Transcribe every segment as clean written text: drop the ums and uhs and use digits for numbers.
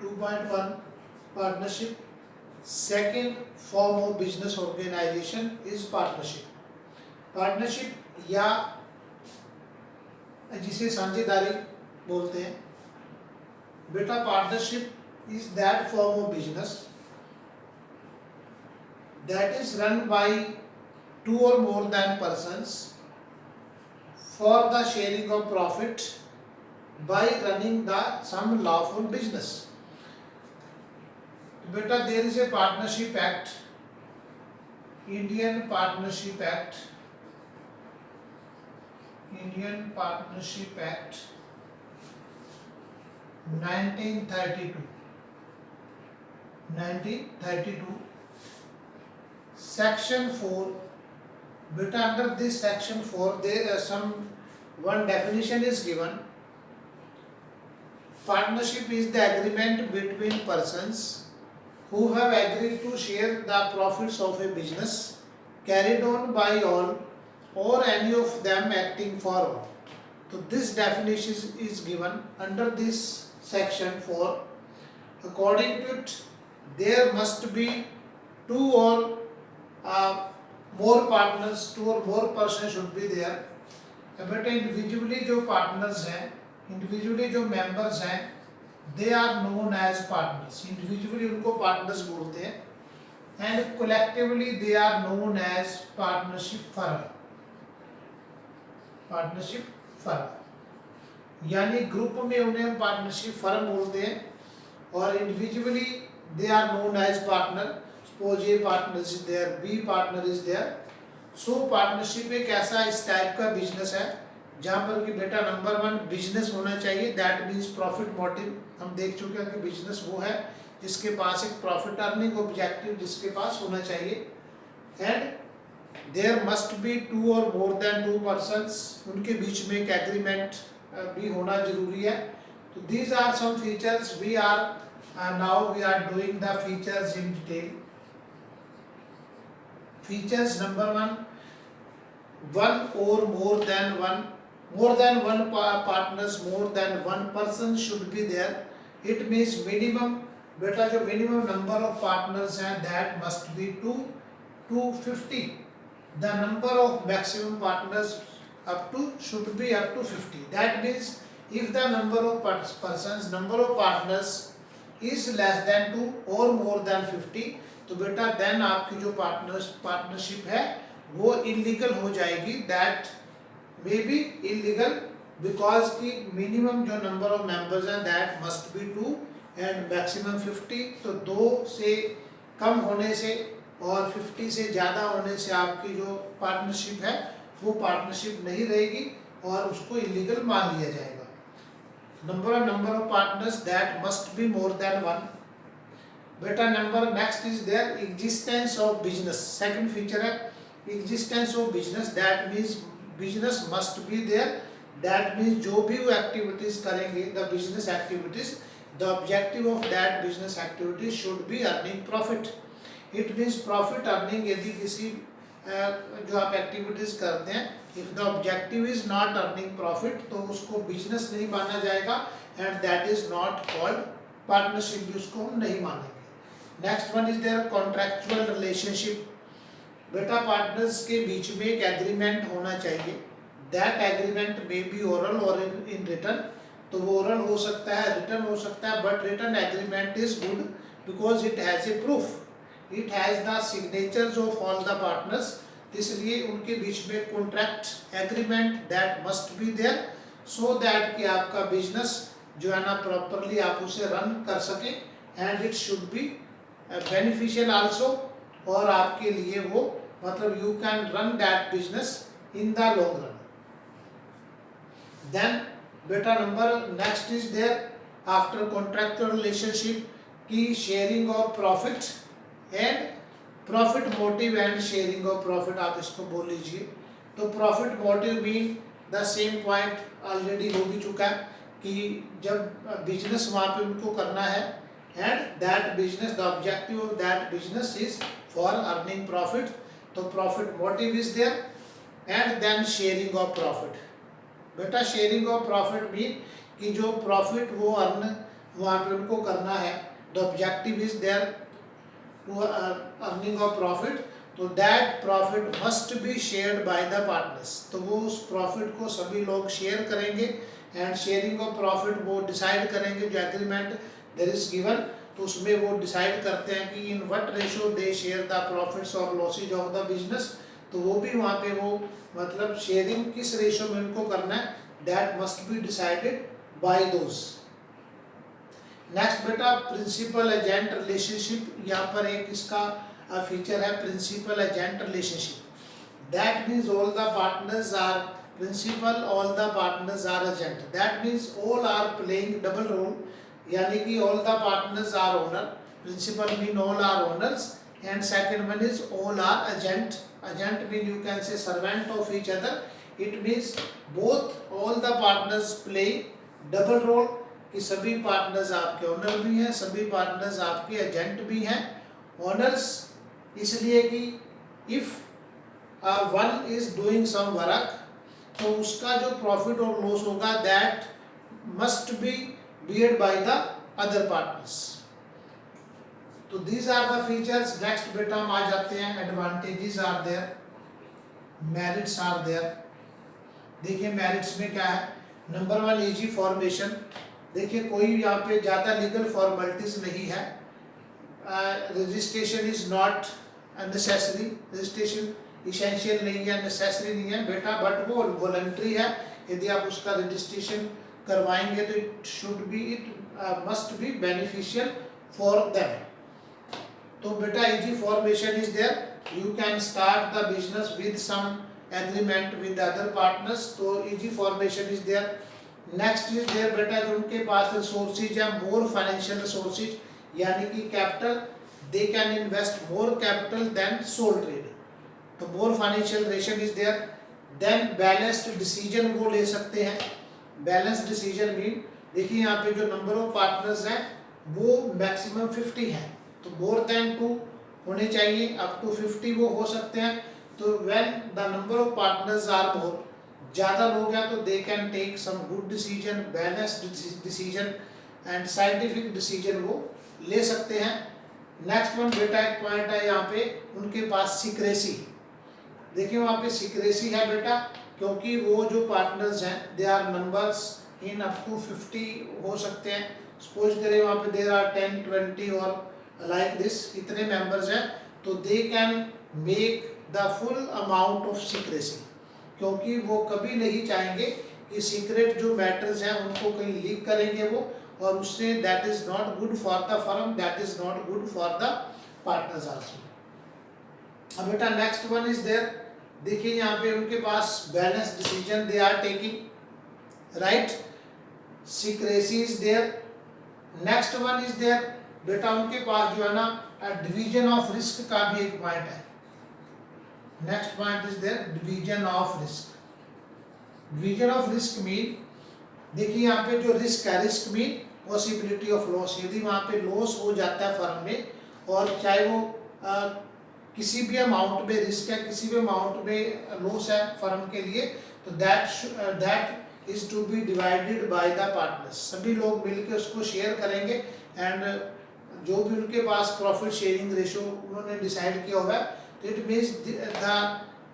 2.1 partnership. Second form of business organization is partnership. Partnership या जिसे साझेदारी बोलते हैं, बेटा partnership is that form of business that is run by two or more than persons for the sharing of profit by running the some lawful business. Beta, there is a partnership act, Indian Partnership Act 1932 Section 4. Beta, under this Section 4 there one definition is given. Partnership is the agreement between persons who have agreed to share the profits of a business carried on by all or any of them acting for all. So this definition is given under this Section 4. According to it, there must be two or more partners, two or more persons should be there. But individually जो partners हैं, individually जो members हैं, they are known as partners. Individually उनको partners बोलते हैं, and collectively they are known as partnership firm. Partnership firm. यानी group में उन्हें हम partnership firm बोलते हैं, और individually they are known as partner. Suppose A partner is there, B partner is there. So partnership एक ऐसा इस टाइप का बिजनेस है जहाँ पर कि बेटा नंबर 1 बिजनेस होना चाहिए, दैट मीन्स प्रॉफिट मोटिव. हम देख चुके हैं कि बिजनेस वो है जिसके पास एक प्रॉफिट अर्निंग ऑब्जेक्टिव जिसके पास होना चाहिए, and there must be two और मोर देन टू पर्सन्स, उनके बीच में एक एग्रीमेंट भी होना जरूरी है. तो these are some features. We are now we are doing the features in detail. Features number 1, one or more than one partners, more than one person should be there. It means minimum, बेटा जो minimum number of partners हैं that must be 250. The number of maximum partners should be up to 50. That means if the number of persons, number of partners is less than 2 or more than 50, तो बेटा then आपकी जो partnership है वो illegal हो जाएगी. That may be illegal because की minimum जो नंबर ऑफ मेंबर्स हैं that must B 2 and maximum 50. तो 2 से कम होने से और 50 से ज़्यादा होने से आपकी जो पार्टनरशिप है वो पार्टनरशिप नहीं रहेगी और उसको इलीगल मान लिया जाएगा. Number of partners that must be more than 1. बेटा number next is there existence of business. Second feature है existence of business. That means business must be there. That means जो भी वो एक्टिविटीज करेंगे the business activities, the objective of that business activities should be earning profit. It means profit earning. यदि किसी जो आप activities करते हैं, if the objective is not earning profit तो उसको बिजनेस नहीं माना जाएगा and that is not called partnership, भी उसको हम नहीं मानेंगे. Next one is there contractual relationship. बेटा पार्टनर्स के बीच में एक एग्रीमेंट होना चाहिए. That agreement may be oral और इन रिटर्न. तो वो ओरल हो सकता है, रिटर्न हो सकता है, but written agreement is good because it has a proof. It has the signatures of all the partners. इसलिए उनके बीच में contract agreement that must be there so that कि आपका बिजनेस जो है ना प्रॉपरली आप उसे रन कर सकें and it should be beneficial also. और आपके लिए वो मतलब you can run that business in the long run. Then बेटा number next is there after contractual relationship की sharing of profit and profit motive and sharing of profit. आप इसको बोल लीजिए. तो profit motive mean the same point already हो भी चुका है कि जब बिजनेस वहाँ पे उनको करना है and that business the objective of that business is for earning profit. तो profit motive is there and then sharing of profit. बेटा शेयरिंग ऑफ प्रॉफिट मीन कि जो प्रॉफिट वो अर्न वहाँ पे उनको करना है, the objective is there to earning of profit, तो that profit must be shared by the partners, तो वो उस प्रॉफिट को सभी लोग शेयर करेंगे एंड शेयरिंग ऑफ प्रॉफिट वो डिसाइड करेंगे, जो एग्रीमेंट देयर इज गिवन, तो उसमें वो डिसाइड करते हैं कि in what ratio they share the profits और लॉसेज ऑफ द बिजनेस, तो वो भी वहाँ पे वो मतलब शेयरिंग किस रेशो में उनको करना है, that must be decided by those. Next बेटा प्रिंसिपल एजेंट रिलेशनशिप, यहाँ पर एक इसका फीचर है principal agent relationship, that means all the partners are principal, all the partners are agent, that means all are playing double role, यानी कि all the partners are owner, principal mean all are owners and second one is all are agent, agent mean you can say servant of each other, it means both all the partners play double role, कि सभी partners आपके owner भी हैं, सभी partners आपके agent भी हैं। Owners इसलिए कि if one is doing some work, तो उसका जो प्रॉफिट और लॉस होगा that must be beared by the other partners। तो these are the features। next बेटा हम आ जाते हैं advantages are there, merits are there। देखिए merits में क्या है, नंबर वन इजी फॉर्मेशन, देखिए कोई यहाँ पे ज़्यादा लीगल फॉर्मेलिटीज नहीं है, registration is not necessary, registration essential नहीं है, नेसेसरी नहीं है बेटा, बट वो वॉलंटरी है, यदि आप उसका रजिस्ट्रेशन करवाएंगे तो it should be, it must be beneficial for them. तो बेटा easy formation is there, you can start the business with some agreement with other partners, तो easy formation is there. Next is there बेटा जो उनके पास resources है, मोर financial resources, यानी कि capital, they can invest more capital than sole trade, तो more financial ration is there. Then balanced decision वो ले सकते हैं, बैलेंस डिसीजन मीन देखिए यहाँ पे जो नंबर ऑफ पार्टनर्स हैं वो मैक्सिमम 50 हैं, तो मोर देन 2 होने चाहिए, अप टू 50 वो हो सकते हैं, तो when the number of partners are more, ज़्यादा लोग हैं तो they can take some good decision, balanced decision and scientific decision वो ले सकते हैं। नेक्स्ट वन बेटा एक पॉइंट है यहाँ पे, उनके पास सीक्रेसी, देखिए वहाँ पे सीक्रेसी है बेटा, क्योंकि वो जो पार्टनर्स हैं they are members in up to 50 हो सकते हैं, सपोज करें वहाँ पे देर आर 10, 20 और लाइक दिस, इतने मेंबर्स हैं, तो they can make the full amount of secrecy, क्योंकि वो कभी नहीं चाहेंगे कि सीक्रेट जो मैटर्स हैं उनको कहीं लीक करेंगे वो, और उससे that is not good for the firm, that is not good for the partners also. अब बेटा नेक्स्ट वन इज देयर, देखिए यहाँ पे उनके पास balance decision they are taking, right, secrecy is there. Next one is there बेटा उनके पास जो है ना डिवीजन ऑफ रिस्क का भी एक पॉइंट है, next point is there division of risk. Division of risk mean देखिए यहाँ पे जो रिस्क है, risk mean possibility of loss, यदि वहाँ पे लॉस हो जाता है फर्म में, और चाहे वो किसी भी अमाउंट में रिस्क है, किसी भी अमाउंट में लॉस है फर्म के लिए, तो that is to be divided by the partners, सभी लोग मिलकर उसको शेयर करेंगे, एंड जो भी उनके पास प्रॉफिट शेयरिंग रेशो उन्होंने डिसाइड किया होगा, तो it means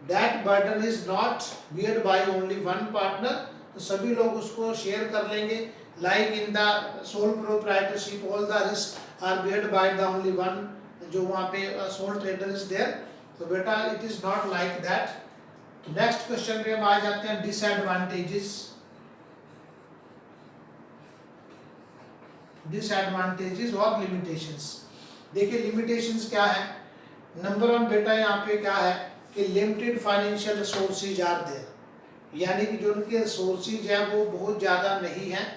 that burden is not beared by only one partner, तो सभी लोग उसको शेयर कर लेंगे, like in the sole proprietorship all the risk are beared by the only one, जो वहाँ पे सोल ट्रेडर इज देयर, तो बेटा it is not like that. तो नेक्स्ट क्वेश्चन पे हम आ जाते हैं डिसएडवांटेजेस। डिसएडवांटेजेस और लिमिटेशंस, देखिए लिमिटेशंस क्या है, नंबर वन बेटा यहाँ पे क्या है कि limited financial resources are there, यानी कि जो उनके रिसोर्सेज हैं वो बहुत ज़्यादा नहीं हैं,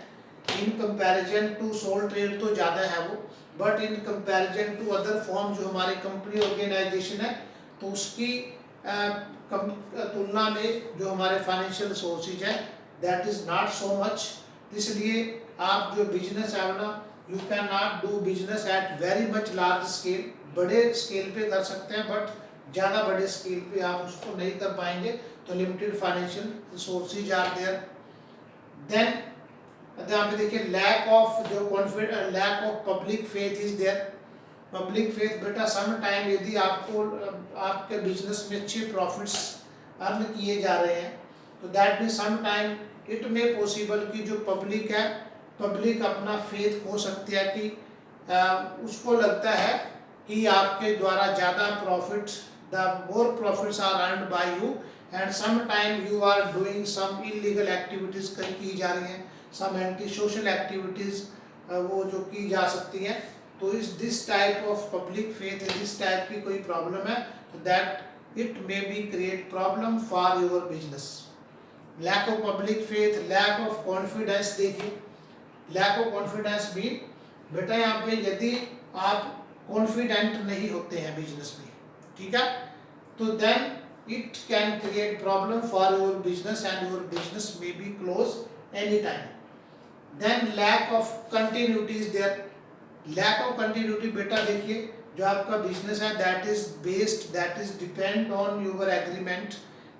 in comparison to sole trade तो ज़्यादा है वो, but in comparison to other form जो हमारी कंपनी ऑर्गेनाइजेशन है, तो उसकी तुलना में जो हमारे फाइनेंशियल रिसोर्सेज है that is not so much, इसलिए आप जो बिजनेस है ना, you can not do business at very much large scale, बड़े स्केल पे कर सकते हैं बट ज़्यादा बड़े स्केल पे आप उसको नहीं कर पाएंगे, तो limited financial resources are there. Then यहाँ पे देखिए लैक ऑफ जो confidence, lack of public faith is there. Public faith बेटा सम टाइम यदि आपको आपके बिजनेस में अच्छे प्रॉफिट्स अर्न किए जा रहे हैं तो that mean some time it may possible कि जो पब्लिक है, पब्लिक अपना फेथ खो सकती है कि उसको लगता है कि आपके द्वारा ज़्यादा profit, the more profits are earned by you and some time you are doing some illegal activities की जा रही हैं, सम एंटी सोशल एक्टिविटीज़ वो जो की जा सकती हैं। तो इस this type of public faith, this type की कोई प्रॉब्लम है तो that it may be create problem for your business. Lack of public faith, lack of confidence, देखिए लैक ऑफ कॉन्फिडेंस भी बेटा यहाँ पे यदि आप कॉन्फिडेंट नहीं होते हैं बिजनेस में, ठीक है, तो then it can create problem for your business and your business may be close any time. Then lack of continuity is there. Lack of continuity बेटा देखिए जो आपका बिजनेस है that is based, that is depend on your agreement,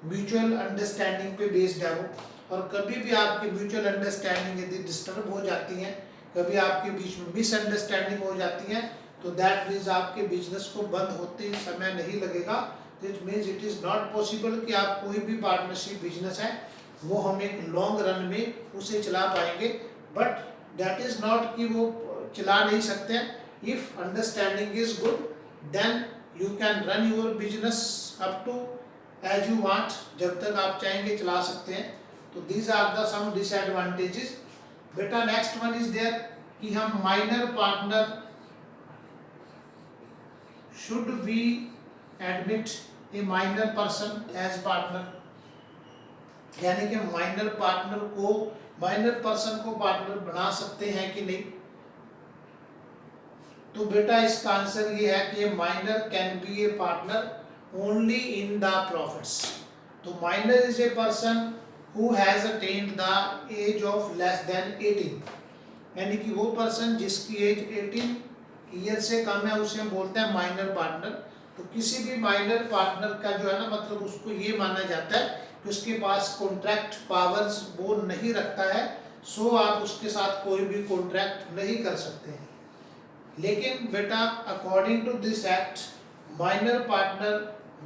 mutual understanding पे based है वो। और कभी भी आपकी म्यूचुअल अंडरस्टैंडिंग यदि डिस्टर्ब हो जाती है, कभी आपके बीच में मिसअंडरस्टैंडिंग हो जाती है तो दैट मीन्स आपके बिजनेस को बंद होते समय नहीं लगेगा। It means it is not possible कि आप कोई भी पार्टनरशिप बिजनेस है वो हम एक लॉन्ग रन में उसे चला पाएंगे, बट दैट इज़ नॉट कि वो चला नहीं सकते हैं। If understanding is good then you can run your business up to as you want, जब तक आप चाहेंगे चला सकते हैं। तो these are the some disadvantages. बेटा नेक्स्ट वन इज देयर कि हम minor partner should we admit a minor person as partner, यानी कि माइनर पार्टनर को, माइनर पर्सन को पार्टनर बना सकते हैं कि नहीं। तो बेटा इसका आंसर ये है कि minor can be a partner only in the profits. तो minor is a person who has attend the age of less than 18, यानी कि वो पर्सन जिसकी एज 18 ईयर से कम है उसे हम बोलते हैं माइनर पार्टनर। तो किसी भी माइनर पार्टनर का जो है ना मतलब उसको ये माना जाता है कि उसके पास कॉन्ट्रैक्ट पावर्स वो नहीं रखता है, सो आप उसके साथ कोई भी कॉन्ट्रैक्ट नहीं कर सकते हैं। लेकिन बेटा according to this act minor partner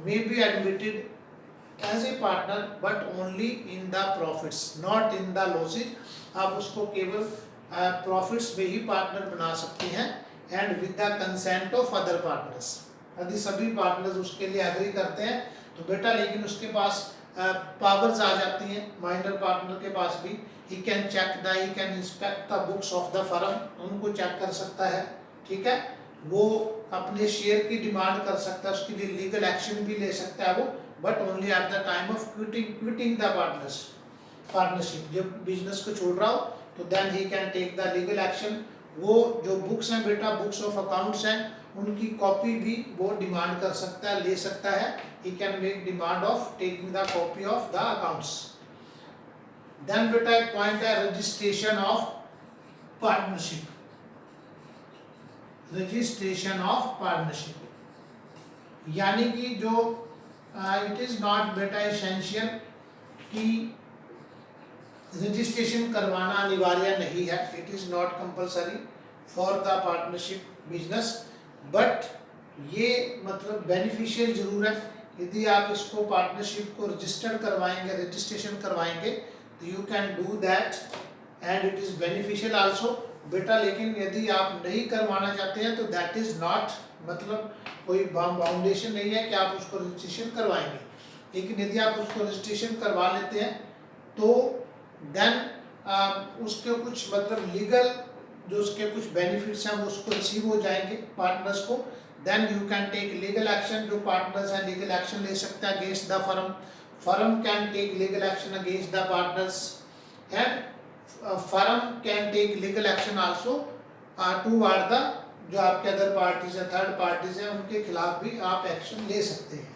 may be admitted as a partner but only in the profits not in the losses. आप उसको केवल प्रॉफिट्स में ही पार्टनर बना सकते हैं and with the consent of other partners. यदि सभी पार्टनर्स उसके लिए एग्री करते हैं तो बेटा लेकिन उसके पास पावर्स आ जाती हैं माइनर पार्टनर के पास भी। He can check the, he can inspect the books of the firm, उनको चेक कर सकता है, ठीक है, वो अपने शेयर की डिमांड कर सकता है, उसके लिए लीगल एक्शन भी ले सकता है वो, but only at the time of quitting the partnership. जब बिजनेस को छोड़ रहा हो तो then he can take the legal action. वो जो बुक्स हैं बेटा, बुक्स ऑफ अकाउंट्स हैं, उनकी कॉपी भी वो डिमांड कर सकता है, ले सकता है। He can make demand of taking the copy of the accounts. Then बेटा एक पॉइंट है registration of partnership. Registration of partnership यानी कि जो इट इज नॉट बेटा एसेंशियल कि रजिस्ट्रेशन करवाना अनिवार्य नहीं है, it is not compulsory for the partnership business, but ये मतलब बेनिफिशियल जरूर है। यदि आप इसको पार्टनरशिप को रजिस्टर्ड करवाएंगे, रजिस्ट्रेशन करवाएंगे तो you can do that and it is beneficial also बेटा। लेकिन यदि आप नहीं करवाना चाहते हैं तो दैट इज नॉट मतलब कोई बाउंडेशन नहीं है कि आप उसको रजिस्ट्रेशन करवाएंगे। लेकिन यदि आप उसको रजिस्ट्रेशन करवा लेते हैं तो देन उसके कुछ मतलब लीगल जो उसके कुछ बेनिफिट्स हैं वो उसको रिसीव हो जाएंगे पार्टनर्स को। Then you can take legal action, जो पार्टनर्स हैं लीगल एक्शन ले सकता है against the firm, firm can take legal action against the partners and firm can take legal action also toward the जो आपके अदर पार्टीज हैं, third parties हैं, उनके खिलाफ भी आप एक्शन ले सकते हैं।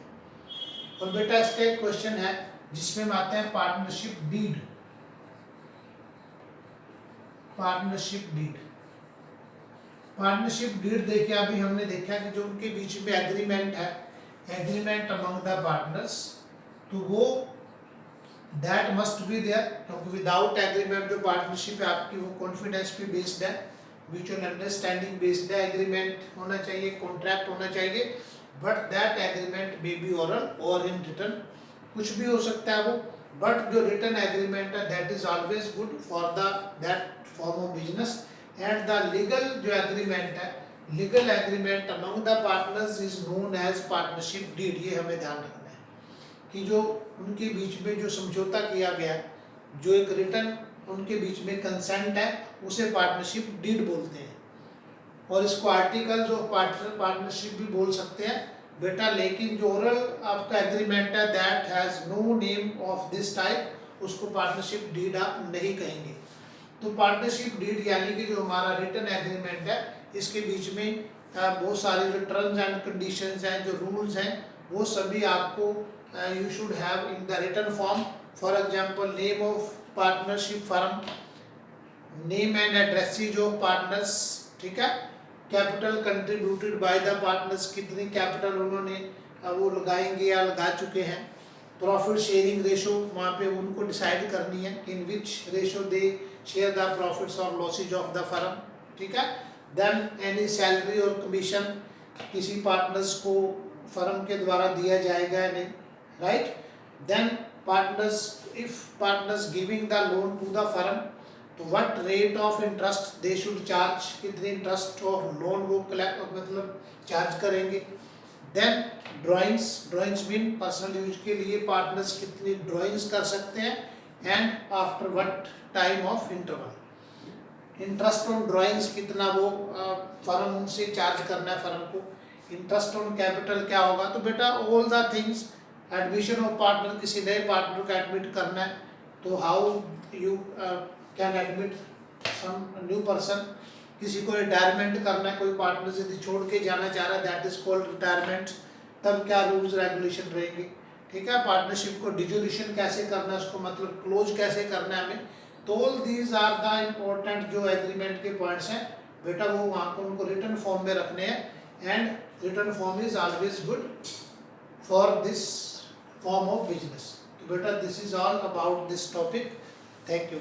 और बेटा इसका एक क्वेश्चन है जिसमें हम आते हैं partnership deed. Partnership deed, partnership deed देखिए अभी हमने देखा कि जो उनके बीच में एग्रीमेंट है, एग्रीमेंट अमंग द पार्टनर्स, तो वो दैट मस्ट बी देयर, क्योंकि विदाउट एग्रीमेंट जो पार्टनरशिप है आपकी वो कॉन्फिडेंस पे बेस्ड है, म्यूचुअल अंडरस्टैंडिंग बेस्ड है, एग्रीमेंट होना चाहिए, कॉन्ट्रैक्ट होना चाहिए, but that agreement may be oral और इन रिटर्न, कुछ भी हो सकता है वो, बट जो रिटर्न एग्रीमेंट है that is always good for the that form of business. And the legal जो एग्रीमेंट है, legal agreement among the partners is known as partnership deed. ये हमें ध्यान रखना है कि जो उनके बीच में जो समझौता किया गया, जो एक रिटर्न उनके बीच में कंसेंट है, उसे पार्टनरशिप डीड बोलते हैं। और इसको आर्टिकल्स ऑफ पार्टनरशिप भी बोल सकते हैं बेटा, लेकिन जो ओरल आपका एग्रीमेंट है that has no name of this type, उसको पार्टनरशिप डीड आप नहीं कहेंगे। तो पार्टनरशिप डीड यानी कि जो हमारा रिटन एग्रीमेंट है, इसके बीच में बहुत सारे जो टर्म्स एंड कंडीशंस हैं, जो रूल्स हैं, वो सभी आपको you should have in the written form. For example name of partnership firm, name and addresses of partners, ठीक है, capital contributed by the partners, कितनी कैपिटल उन्होंने वो लगाएंगे या लगा चुके हैं, प्रॉफिट शेयरिंग रेशो, वहाँ पे उनको डिसाइड करनी है कि in which ratio they share the profits और लॉसेज ऑफ द फर्म, ठीक है। देन एनी सैलरी और कमीशन किसी पार्टनर्स को फर्म के द्वारा दिया जाएगा या नहीं, right. Then partners, if partners giving the loan to the firm, तो what rate of interest they should charge, कितने इंटरेस्ट ऑफ लोन वो कलेक्ट मतलब चार्ज करेंगे। Then drawings, drawings mean personal use के लिए पार्टनर्स कितनी ड्राइंग्स कर सकते हैं, and after what time of interval, interest on drawings कितना वो फर्म उनसे चार्ज करना है फर्म को, इंटरेस्ट ऑन कैपिटल क्या होगा। तो बेटा all the things, admission of partner, किसी नए पार्टनर को एडमिट करना है तो how you can admit some new person, किसी को रिटायरमेंट करना है, कोई पार्टनर यदि छोड़ के जाना चाह रहा है दैट इज कॉल्ड रिटायरमेंट, तब क्या रूल्स रेगुलेशन रहेंगे, ठीक है। पार्टनरशिप को डिजोल्यूशन कैसे करना है, उसको मतलब क्लोज कैसे करना है हमें। तो all these are the important जो एग्रीमेंट के पॉइंट्स हैं बेटा, वो वहाँ को उनको रिटर्न फॉर्म में रखने हैं, and return form is always good for this form of business. तो बेटा this is all about this topic, thank you.